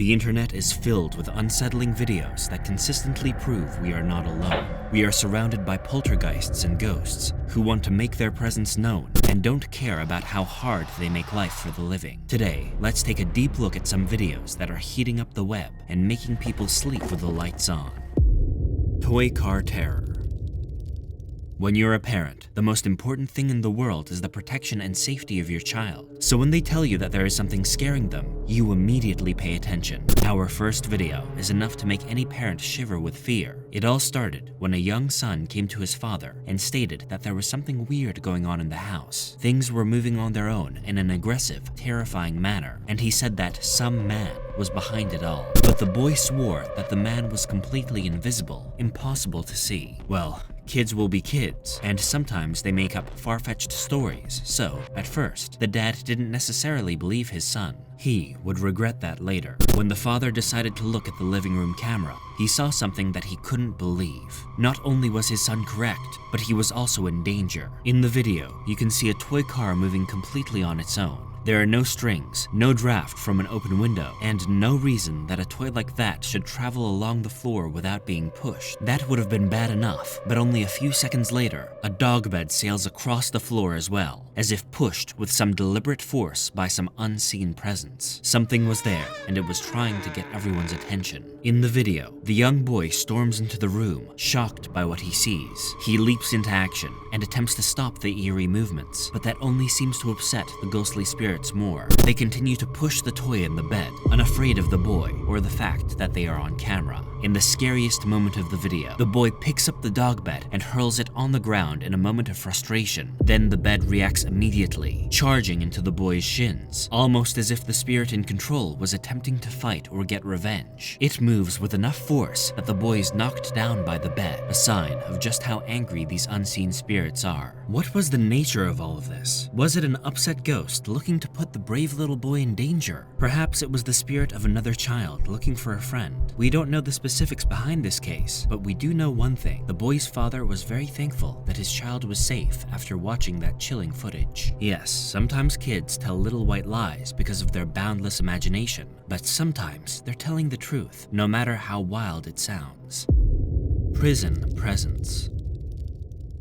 The internet is filled with unsettling videos that consistently prove we are not alone. We are surrounded by poltergeists and ghosts who want to make their presence known and don't care about how hard they make life for the living. Today, let's take a deep look at some videos that are heating up the web and making people sleep with the lights on. Toy car terror. When you're a parent, the most important thing in the world is the protection and safety of your child. So when they tell you that there is something scaring them, you immediately pay attention. Our first video is enough to make any parent shiver with fear. It all started when a young son came to his father and stated that there was something weird going on in the house. Things were moving on their own in an aggressive, terrifying manner, and he said that some man was behind it all. But the boy swore that the man was completely invisible, impossible to see. Well, kids will be kids, and sometimes they make up far-fetched stories, so, at first, the dad didn't necessarily believe his son. He would regret that later. When the father decided to look at the living room camera, he saw something that he couldn't believe. Not only was his son correct, but he was also in danger. In the video, you can see a toy car moving completely on its own. There are no strings, no draft from an open window, and no reason that a toy like that should travel along the floor without being pushed. That would have been bad enough, but only a few seconds later, a dog bed sails across the floor as well, as if pushed with some deliberate force by some unseen presence. Something was there, and it was trying to get everyone's attention. In the video, the young boy storms into the room, shocked by what he sees. He leaps into action and attempts to stop the eerie movements, but that only seems to upset the ghostly spirits more. They continue to push the toy in the bed, unafraid of the boy or the fact that they are on camera. In the scariest moment of the video, the boy picks up the dog bed and hurls it on the ground in a moment of frustration. Then the bed reacts immediately, charging into the boy's shins, almost as if the spirit in control was attempting to fight or get revenge. It moves with enough force that the boy is knocked down by the bed, a sign of just how angry these unseen spirits are. What was the nature of all of this? Was it an upset ghost looking to put the brave little boy in danger? Perhaps it was the spirit of another child looking for a friend. We don't know the specifics behind this case, but we do know one thing. The boy's father was very thankful that his child was safe after watching that chilling footage. Yes, sometimes kids tell little white lies because of their boundless imagination, but sometimes they're telling the truth, no matter how wild it sounds. Prison presence.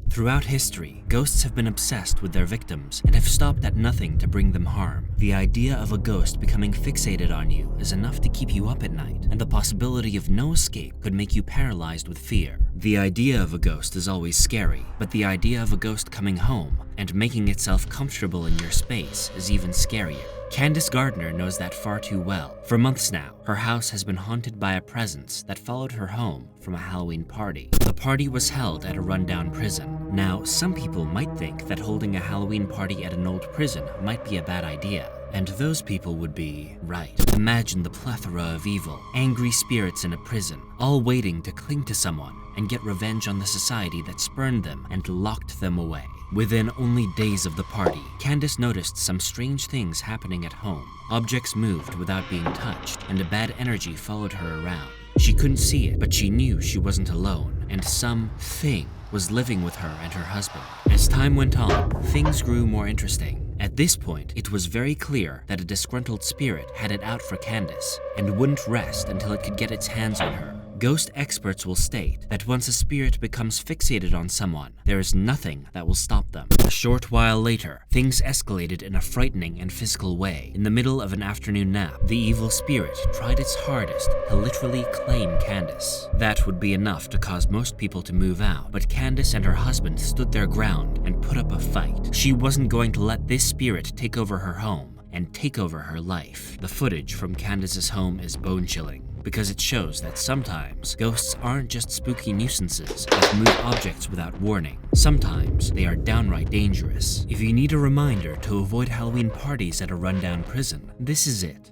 Throughout history, ghosts have been obsessed with their victims and have stopped at nothing to bring them harm. The idea of a ghost becoming fixated on you is enough to keep you up at night, and the possibility of no escape could make you paralyzed with fear. The idea of a ghost is always scary, but the idea of a ghost coming home and making itself comfortable in your space is even scarier. Candace Gardner knows that far too well. For months now, her house has been haunted by a presence that followed her home from a Halloween party. The party was held at a rundown prison. Now, some people might think that holding a Halloween party at an old prison might be a bad idea. And those people would be right. Imagine the plethora of evil, angry spirits in a prison, all waiting to cling to someone and get revenge on the society that spurned them and locked them away. Within only days of the party, Candace noticed some strange things happening at home. Objects moved without being touched, and a bad energy followed her around. She couldn't see it, but she knew she wasn't alone, and something was living with her and her husband. As time went on, things grew more interesting. At this point, it was very clear that a disgruntled spirit had it out for Candace and wouldn't rest until it could get its hands on her. Ghost experts will state that once a spirit becomes fixated on someone, there is nothing that will stop them. A short while later, things escalated in a frightening and physical way. In the middle of an afternoon nap, the evil spirit tried its hardest to literally claim Candace. That would be enough to cause most people to move out, but Candace and her husband stood their ground and put up a fight. She wasn't going to let this spirit take over her home and take over her life. The footage from Candace's home is bone-chilling, because it shows that sometimes ghosts aren't just spooky nuisances that move objects without warning. Sometimes they are downright dangerous. If you need a reminder to avoid Halloween parties at a rundown prison, this is it.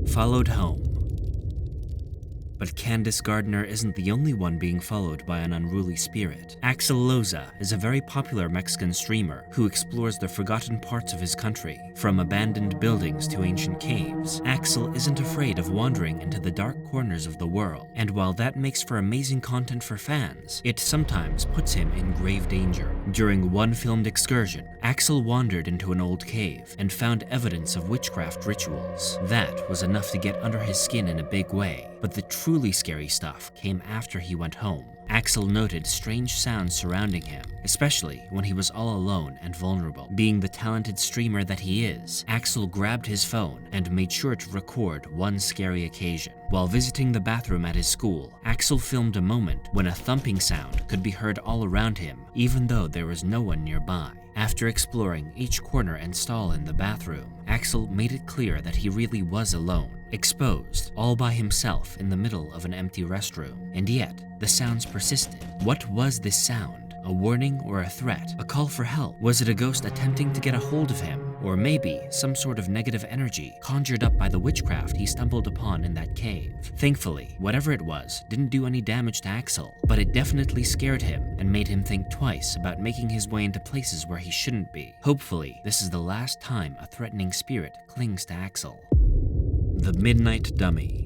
Followed home. But Candace Gardner isn't the only one being followed by an unruly spirit. Axel Loza is a very popular Mexican streamer who explores the forgotten parts of his country. From abandoned buildings to ancient caves, Axel isn't afraid of wandering into the dark corners of the world. And while that makes for amazing content for fans, it sometimes puts him in grave danger. During one filmed excursion, Axel wandered into an old cave and found evidence of witchcraft rituals. That was enough to get under his skin in a big way, but the truly scary stuff came after he went home. Axel noted strange sounds surrounding him, especially when he was all alone and vulnerable. Being the talented streamer that he is, Axel grabbed his phone and made sure to record one scary occasion. While visiting the bathroom at his school, Axel filmed a moment when a thumping sound could be heard all around him, even though there was no one nearby. After exploring each corner and stall in the bathroom, Axel made it clear that he really was alone, exposed, all by himself in the middle of an empty restroom. And yet, the sounds persisted. What was this sound? A warning or a threat? A call for help? Was it a ghost attempting to get a hold of him? Or maybe some sort of negative energy conjured up by the witchcraft he stumbled upon in that cave? Thankfully, whatever it was didn't do any damage to Axel, but it definitely scared him and made him think twice about making his way into places where he shouldn't be. Hopefully, this is the last time a threatening spirit clings to Axel. The Midnight Dummy.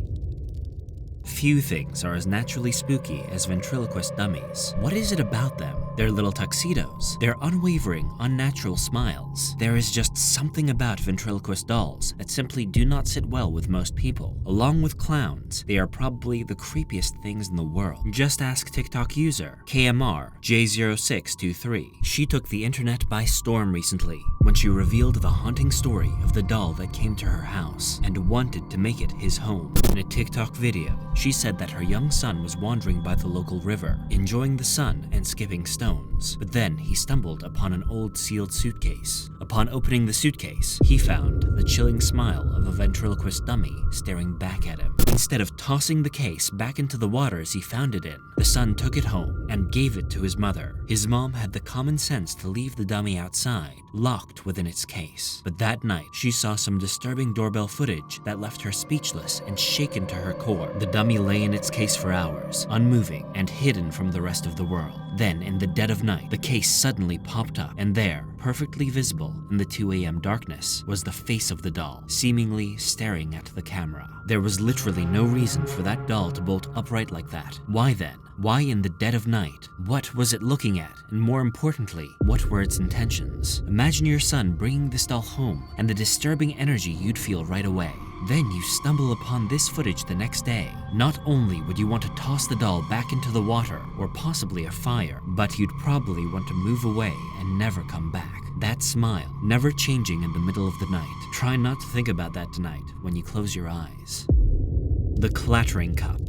Few things are as naturally spooky as ventriloquist dummies. What is it about them? Their little tuxedos, their unwavering, unnatural smiles. There is just something about ventriloquist dolls that simply do not sit well with most people. Along with clowns, they are probably the creepiest things in the world. Just ask TikTok user KMR J0623. She took the internet by storm recently when she revealed the haunting story of the doll that came to her house and wanted to make it his home. In a TikTok video, she said that her young son was wandering by the local river, enjoying the sun and skipping stones. But then he stumbled upon an old sealed suitcase. Upon opening the suitcase, he found the chilling smile of a ventriloquist dummy staring back at him. Instead of tossing the case back into the waters he found it in, the son took it home and gave it to his mother. His mom had the common sense to leave the dummy outside, locked within its case. But that night, she saw some disturbing doorbell footage that left her speechless and shaken to her core. The dummy lay in its case for hours, unmoving and hidden from the rest of the world. Then, in the dead of night, the case suddenly popped up, and there, perfectly visible in the 2 a.m. darkness, was the face of the doll, seemingly staring at the camera. There was literally no reason for that doll to bolt upright like that. Why then? Why in the dead of night? What was it looking at? And more importantly, what were its intentions? Imagine your son bringing this doll home and the disturbing energy you'd feel right away. Then you stumble upon this footage the next day. Not only would you want to toss the doll back into the water or possibly a fire, but you'd probably want to move away and never come back. That smile, never changing in the middle of the night. Try not to think about that tonight when you close your eyes. The Clattering Cup.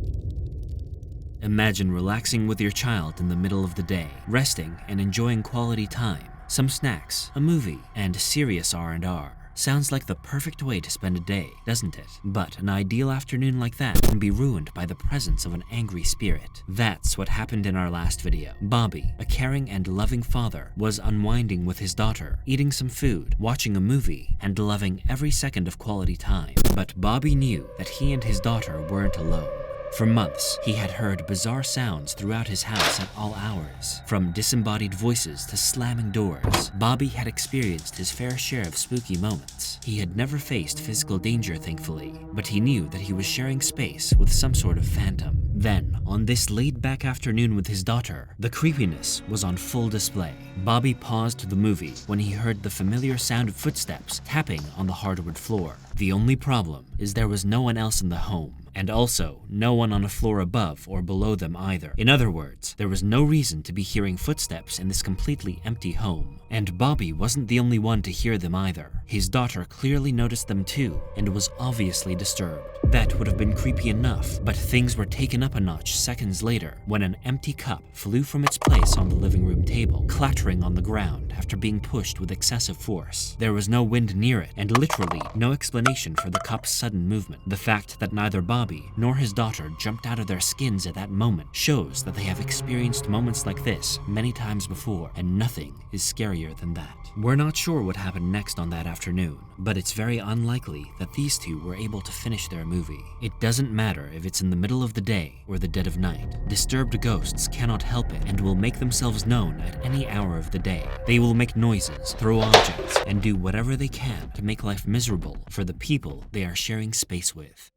Imagine relaxing with your child in the middle of the day, resting and enjoying quality time, some snacks, a movie, and serious R&R. Sounds like the perfect way to spend a day, doesn't it? But an ideal afternoon like that can be ruined by the presence of an angry spirit. That's what happened in our last video. Bobby, a caring and loving father, was unwinding with his daughter, eating some food, watching a movie, and loving every second of quality time. But Bobby knew that he and his daughter weren't alone. For months, he had heard bizarre sounds throughout his house at all hours. From disembodied voices to slamming doors, Bobby had experienced his fair share of spooky moments. He had never faced physical danger, thankfully, but he knew that he was sharing space with some sort of phantom. Then, on this laid-back afternoon with his daughter, the creepiness was on full display. Bobby paused the movie when he heard the familiar sound of footsteps tapping on the hardwood floor. The only problem is there was no one else in the home. And also, no one on a floor above or below them either. In other words, there was no reason to be hearing footsteps in this completely empty home. And Bobby wasn't the only one to hear them either. His daughter clearly noticed them too, and was obviously disturbed. That would have been creepy enough, but things were taken up a notch seconds later when an empty cup flew from its place on the living room table, clattering on the ground after being pushed with excessive force. There was no wind near it, and literally no explanation for the cup's sudden movement. The fact that neither Bobby nor his daughter jumped out of their skins at that moment shows that they have experienced moments like this many times before, and nothing is scarier than that. We're not sure what happened next on that afternoon, but it's very unlikely that these two were able to finish their movie. It doesn't matter if it's in the middle of the day or the dead of night. Disturbed ghosts cannot help it and will make themselves known at any hour of the day. They will make noises, throw objects, and do whatever they can to make life miserable for the people they are sharing space with.